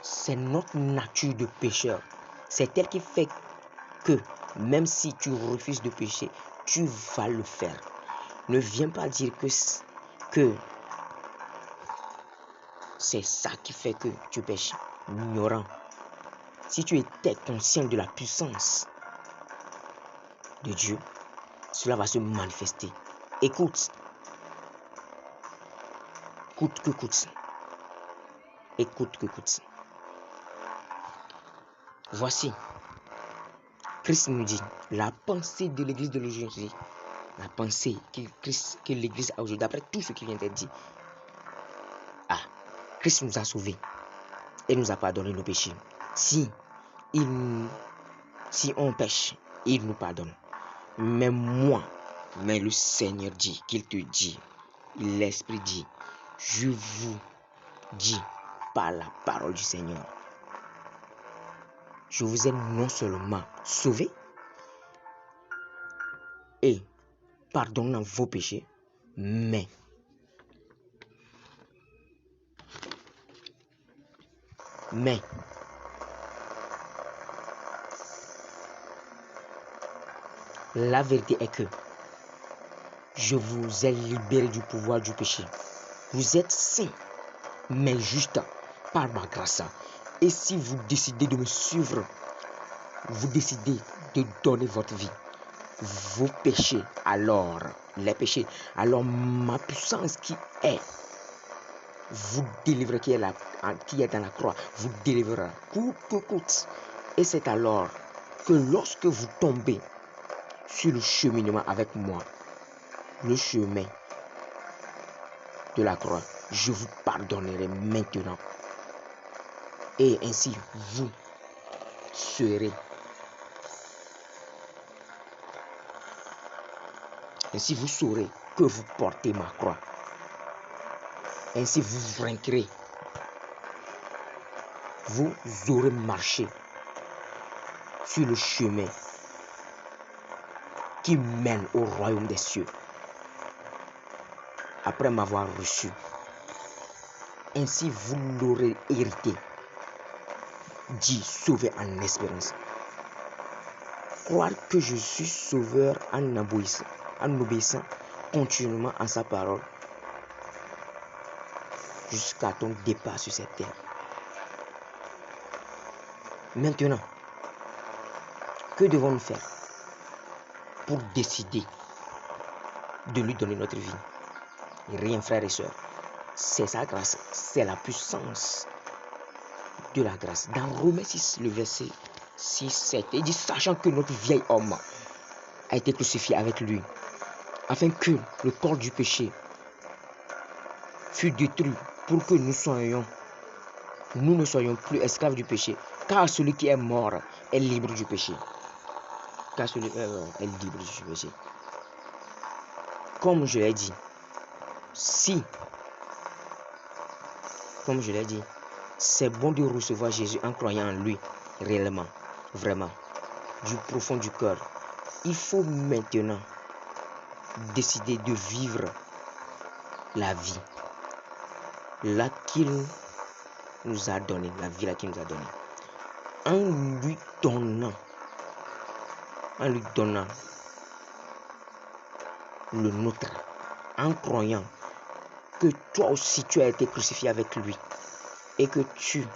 C'est notre nature de pécheur. C'est elle qui fait que même si tu refuses de pécher, tu vas le faire. Ne viens pas dire que c'est ça qui fait que tu pêches. Ignorant. Si tu étais conscient de la puissance de Dieu, cela va se manifester. Écoute. Coûte que coûte. Écoute que coûte. Voici. Christ nous dit, la pensée de l'église de l'aujourd'hui, la pensée que l'église a aujourd'hui, d'après tout ce qui vient d'être dit. Ah, Christ nous a sauvés et nous a pardonné nos péchés. Si on pêche, il nous pardonne. Mais le Seigneur dit, qu'il te dit, l'Esprit dit, je vous dis par la parole du Seigneur, je vous ai non seulement sauvé et pardonné vos péchés, mais la vérité est que je vous ai libéré du pouvoir du péché. Vous êtes saints, mais juste par ma grâce. Et si vous décidez de me suivre, vous décidez de donner votre vie, vos péchés, alors ma puissance qui est vous délivrera, qui est dans la croix, vous délivrera coûte que coûte. Et c'est alors que lorsque vous tombez sur le cheminement avec moi, le chemin de la croix, je vous pardonnerai maintenant. Et ainsi vous saurez que vous portez ma croix. Ainsi vous vaincrez. Vous aurez marché sur le chemin qui mène au royaume des cieux. Après m'avoir reçu. Ainsi vous l'aurez hérité. Dit sauvé en espérance. Croire que je suis sauveur en obéissant continuellement à sa parole jusqu'à ton départ sur cette terre. Maintenant, que devons-nous faire pour décider de lui donner notre vie? Rien, frères et sœurs. C'est sa grâce, c'est la puissance de la grâce. Dans Romains 6, le verset 6-7, il dit, sachant que notre vieil homme a été crucifié avec lui, afin que le corps du péché fût détruit, pour que nous ne soyons plus esclaves du péché, car celui qui est mort est libre du péché. Comme je l'ai dit, c'est bon de recevoir Jésus en croyant en lui, réellement, vraiment, du profond du cœur. Il faut maintenant décider de vivre la vie là qu'il nous a donné, en lui donnant le nôtre, en croyant que toi aussi tu as été crucifié avec lui et que tu